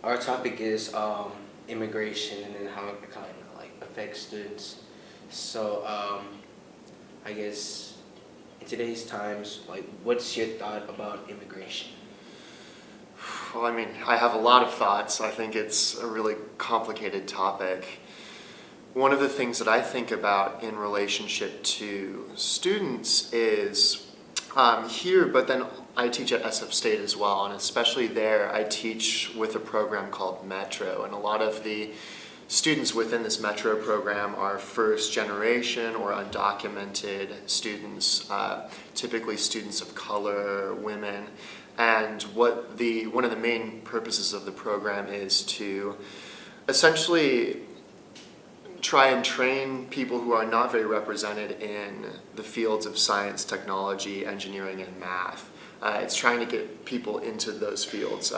our topic is immigration and then how it kind of like affects students. So I guess in today's times, like, what's your thought about immigration? Well, I mean, I have a lot of thoughts. I think it's a really complicated topic. One of the things that I think about in relationship to students is here, but then I teach at SF State as well, and especially there I teach with a program called Metro, and a lot of the students within this Metro program are first generation or undocumented students, typically students of color, women, and one of the main purposes of the program is to essentially try and train people who are not very represented in the fields of science, technology, engineering, and math. It's trying to get people into those fields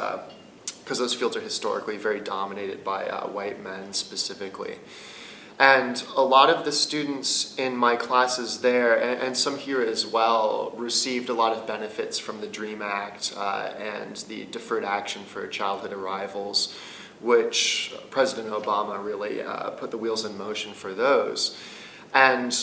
because those fields are historically very dominated by white men specifically. And a lot of the students in my classes there, and some here as well, received a lot of benefits from the DREAM Act and the Deferred Action for Childhood Arrivals, which President Obama really put the wheels in motion for those. And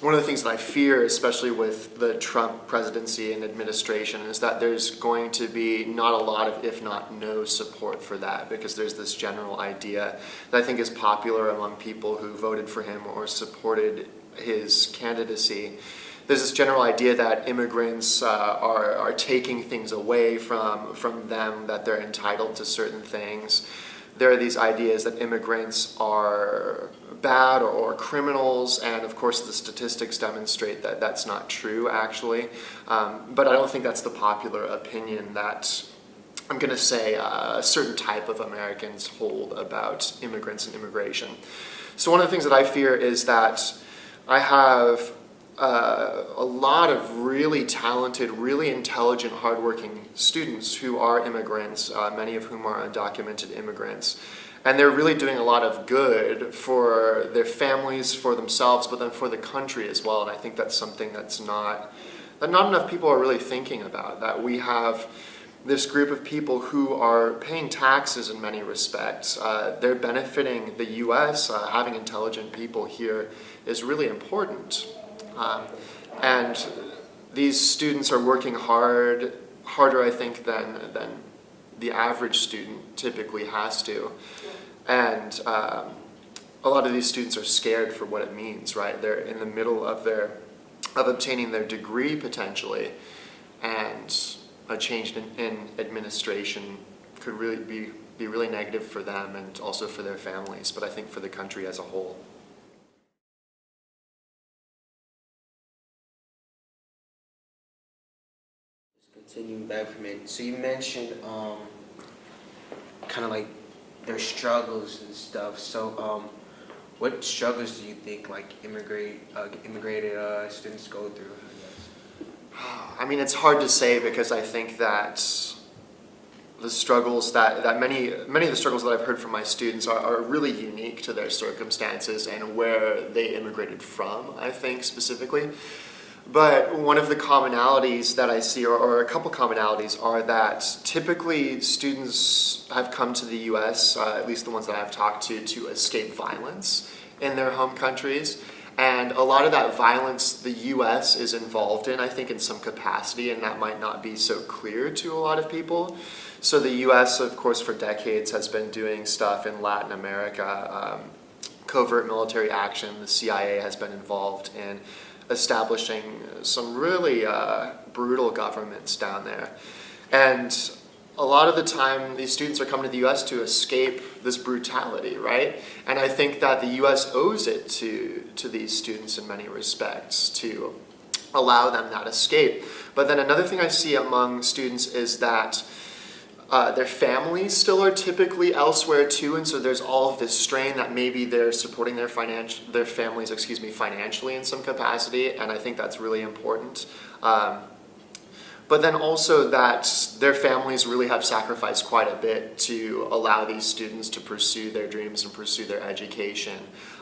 one of the things that I fear, especially with the Trump presidency and administration, is that there's going to be not a lot of, if not no, support for that, because there's this general idea that I think is popular among people who voted for him or supported his candidacy. There's this general idea that immigrants are taking things away from them, that they're entitled to certain things. There are these ideas that immigrants are bad or criminals, and of course the statistics demonstrate that that's not true actually. But I don't think that's the popular opinion that I'm going to say a certain type of Americans hold about immigrants and immigration. So one of the things that I fear is that I have a lot of really talented, really intelligent, hardworking students who are immigrants, many of whom are undocumented immigrants. And they're really doing a lot of good for their families, for themselves, but then for the country as well. And I think that's something that not enough people are really thinking about, that we have this group of people who are paying taxes in many respects. They're benefiting the U.S. Having intelligent people here is really important. And these students are working harder I think than the average student typically has to. And a lot of these students are scared for what it means, right? They're in the middle of obtaining their degree potentially, and a change in administration could really be really negative for them and also for their families, but I think for the country as a whole. Continuing back from it, so you mentioned kind of like their struggles and stuff. So what struggles do you think like immigrated students go through, I guess? I mean, it's hard to say because I think that the struggles that many of the struggles that I've heard from my students are really unique to their circumstances and where they immigrated from, I think specifically. But one of the commonalities that I see, or a couple commonalities, are that typically students have come to the U.S., at least the ones that I've talked to escape violence in their home countries. And a lot of that violence the U.S. is involved in, I think, in some capacity, and that might not be so clear to a lot of people. So the U.S., of course, for decades has been doing stuff in Latin America, covert military action. The CIA has been involved in establishing some really brutal governments down there. And a lot of the time, these students are coming to the U.S. to escape this brutality, right? And I think that the U.S. owes it to these students in many respects to allow them that escape. But then another thing I see among students is that their families still are typically elsewhere too, and so there's all of this strain that maybe they're supporting their families financially in some capacity, and I think that's really important. But then also that their families really have sacrificed quite a bit to allow these students to pursue their dreams and pursue their education.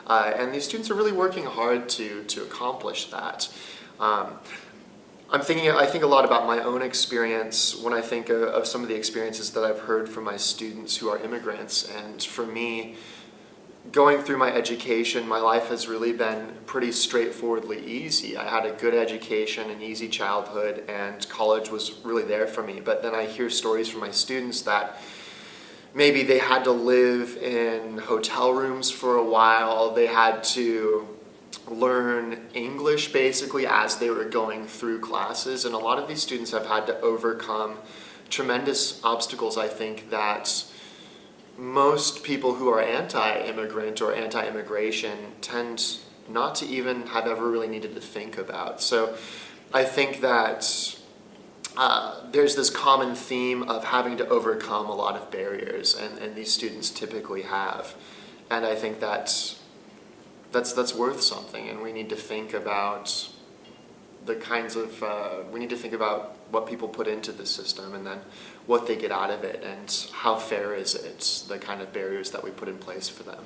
And these students are really working hard to accomplish that. I think a lot about my own experience when I think of some of the experiences that I've heard from my students who are immigrants. And for me, going through my education, my life has really been pretty straightforwardly easy. I had a good education, an easy childhood, and college was really there for me. But then I hear stories from my students that maybe they had to live in hotel rooms for a while, they had to learn English basically as they were going through classes, and a lot of these students have had to overcome tremendous obstacles, I think, that most people who are anti-immigrant or anti-immigration tend not to even have ever really needed to think about. So I think that there's this common theme of having to overcome a lot of barriers, and these students typically have. And I think that's worth something, and we need to think about the kinds of, we need to think about what people put into the system and then what they get out of it, and how fair is it, the kind of barriers that we put in place for them.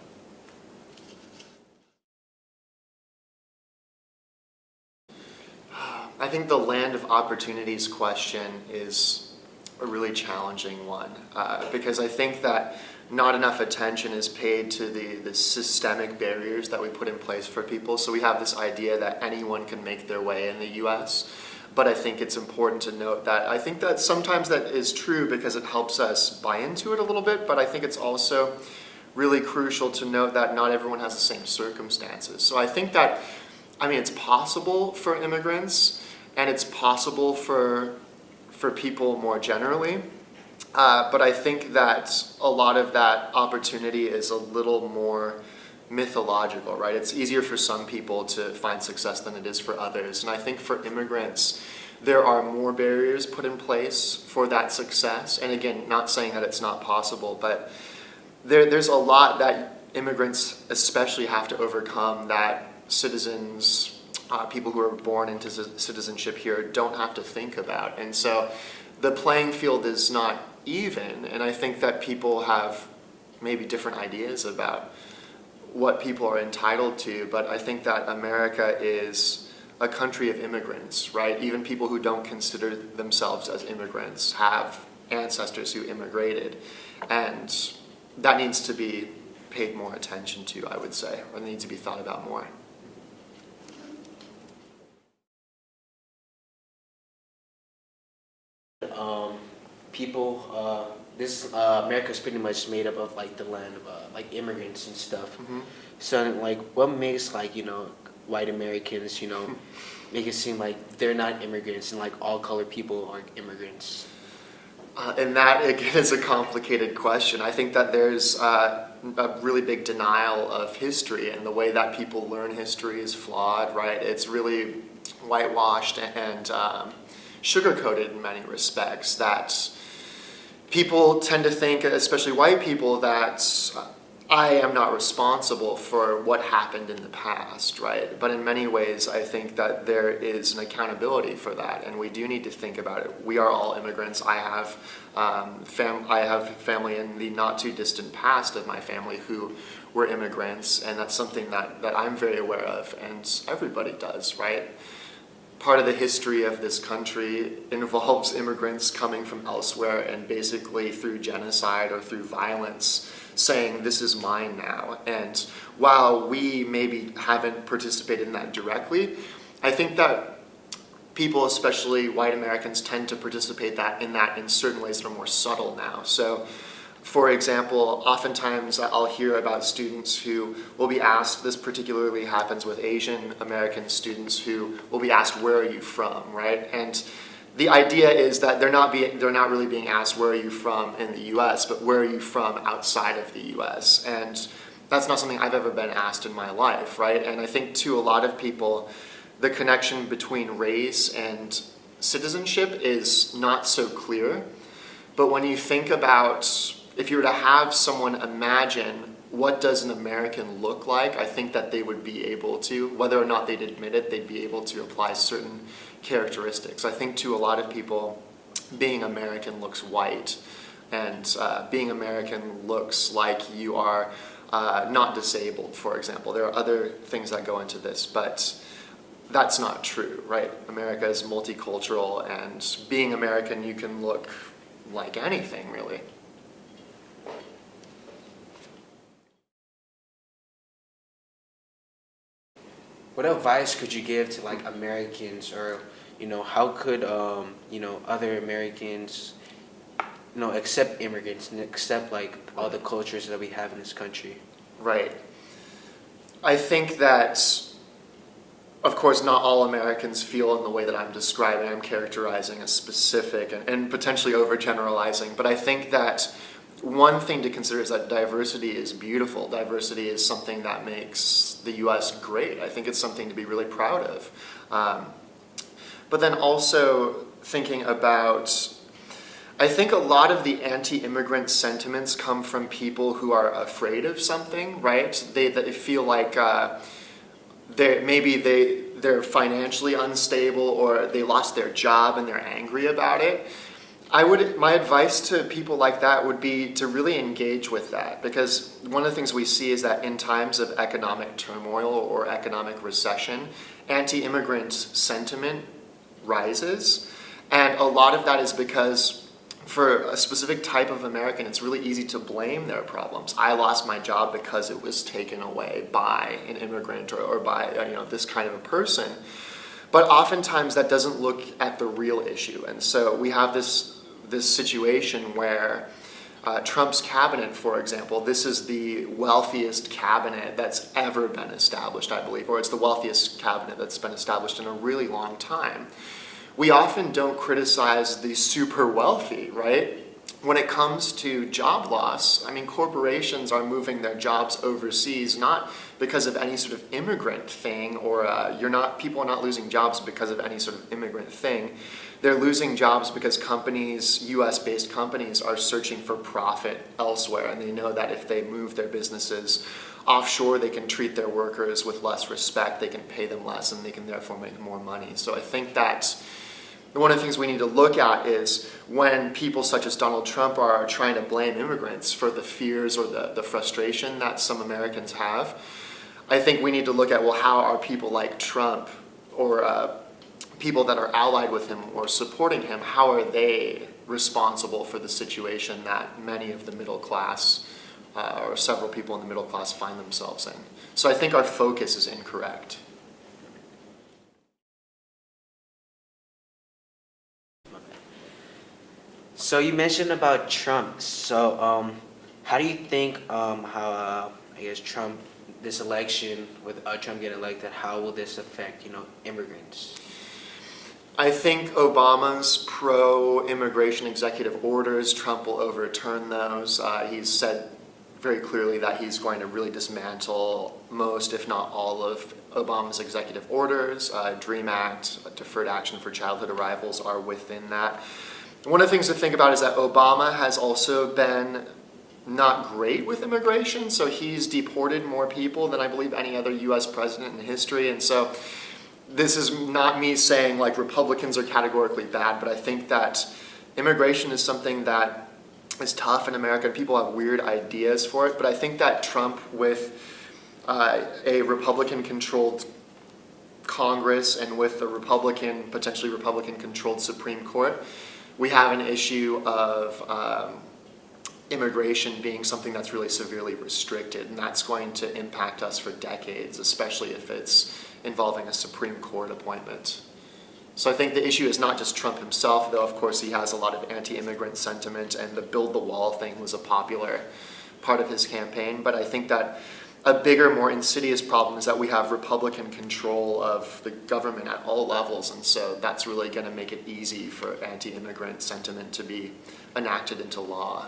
I think the land of opportunities question is a really challenging one, because I think that not enough attention is paid to the systemic barriers that we put in place for people. So we have this idea that anyone can make their way in the US, but I think it's important to note that I think that sometimes that is true because it helps us buy into it a little bit, but I think it's also really crucial to note that not everyone has the same circumstances. So I think that, I mean, it's possible for immigrants, and it's possible for people more generally. But I think that a lot of that opportunity is a little more mythological, right? It's easier for some people to find success than it is for others. And I think for immigrants, there are more barriers put in place for that success. And again, not saying that it's not possible, but there's a lot that immigrants especially have to overcome that citizens, people who are born into citizenship here, don't have to think about. And so the playing field is not even, and I think that people have maybe different ideas about what people are entitled to, but I think that America is a country of immigrants, right? Even people who don't consider themselves as immigrants have ancestors who immigrated, and that needs to be paid more attention to, I would say, or needs to be thought about more. People, this America's pretty much made up of like the land of like immigrants and stuff. Mm-hmm. So like, what makes like white Americans make it seem like they're not immigrants and like all colored people are immigrants? And that, again, is a complicated question. I think that there's a really big denial of history, and the way that people learn history is flawed, right? It's really whitewashed and sugar-coated in many respects, that people tend to think, especially white people, that I am not responsible for what happened in the past, right? But in many ways, I think that there is an accountability for that, and we do need to think about it. We are all immigrants. I have family in the not too distant past of my family who were immigrants, and that's something that I'm very aware of, and everybody does, right? Part of the history of this country involves immigrants coming from elsewhere and basically through genocide or through violence saying, this is mine now. And while we maybe haven't participated in that directly, I think that people, especially white Americans, tend to participate in that in certain ways that are more subtle now. So, for example, oftentimes I'll hear about students who will be asked, this particularly happens with Asian American students, who will be asked, where are you from, right? And the idea is that they're not really being asked, where are you from in the US, but where are you from outside of the US? And that's not something I've ever been asked in my life, right? And I think to a lot of people, the connection between race and citizenship is not so clear. But when you think about, if you were to have someone imagine what does an American look like, I think that they would be able to, whether or not they'd admit it, they'd be able to apply certain characteristics. I think to a lot of people, being American looks white, and being American looks like you are not disabled, for example. There are other things that go into this, but that's not true, right? America is multicultural, and being American, you can look like anything, really. What advice could you give to like Americans, or how could other Americans accept immigrants and accept like all the cultures that we have in this country? Right. I think that, of course, not all Americans feel in the way that I'm describing. I'm characterizing as specific and potentially overgeneralizing. But I think that one thing to consider is that diversity is beautiful. Diversity is something that makes the U.S. great. I think it's something to be really proud of. But then also thinking about, I think a lot of the anti-immigrant sentiments come from people who are afraid of something, right? They feel like they're financially unstable, or they lost their job and they're angry about it. My advice to people like that would be to really engage with that, because one of the things we see is that in times of economic turmoil or economic recession, anti-immigrant sentiment rises, and a lot of that is because for a specific type of American, it's really easy to blame their problems. I lost my job because it was taken away by an immigrant or by this kind of a person. But oftentimes that doesn't look at the real issue. And so we have this situation where Trump's cabinet, for example, this is the wealthiest cabinet that's ever been established, I believe, or it's the wealthiest cabinet that's been established in a really long time. We often don't criticize the super wealthy, right? When it comes to job loss, I mean, corporations are moving their jobs overseas, not because of any sort of immigrant thing, or people are not losing jobs because of any sort of immigrant thing. They're losing jobs because companies, US-based companies, are searching for profit elsewhere, and they know that if they move their businesses offshore, they can treat their workers with less respect, they can pay them less, and they can therefore make more money. So I think that one of the things we need to look at is when people such as Donald Trump are trying to blame immigrants for the fears or the frustration that some Americans have, I think we need to look at, well, how are people like Trump or people that are allied with him or supporting him, how are they responsible for the situation that many of the middle class or several people in the middle class find themselves in? So I think our focus is incorrect. So you mentioned about Trump. So how do you think Trump, this election with Trump getting elected, how will this affect immigrants? I think Obama's pro-immigration executive orders, Trump will overturn those. He's said very clearly that he's going to really dismantle most, if not all, of Obama's executive orders. DREAM Act, Deferred Action for Childhood Arrivals are within that. One of the things to think about is that Obama has also been not great with immigration, so he's deported more people than I believe any other U.S. president in history, and so this is not me saying like Republicans are categorically bad, but I think that immigration is something that is tough in America. People have weird ideas for it, but I think that Trump, with a Republican-controlled Congress and with a potentially Republican-controlled Supreme Court, we have an issue of immigration being something that's really severely restricted, and that's going to impact us for decades, especially if it's involving a Supreme Court appointment. So I think the issue is not just Trump himself, though of course he has a lot of anti-immigrant sentiment, and the Build the Wall thing was a popular part of his campaign, but I think that a bigger, more insidious problem is that we have Republican control of the government at all levels, and so that's really going to make it easy for anti-immigrant sentiment to be enacted into law.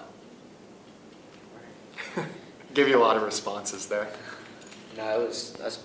Give you a lot of responses there. No, that's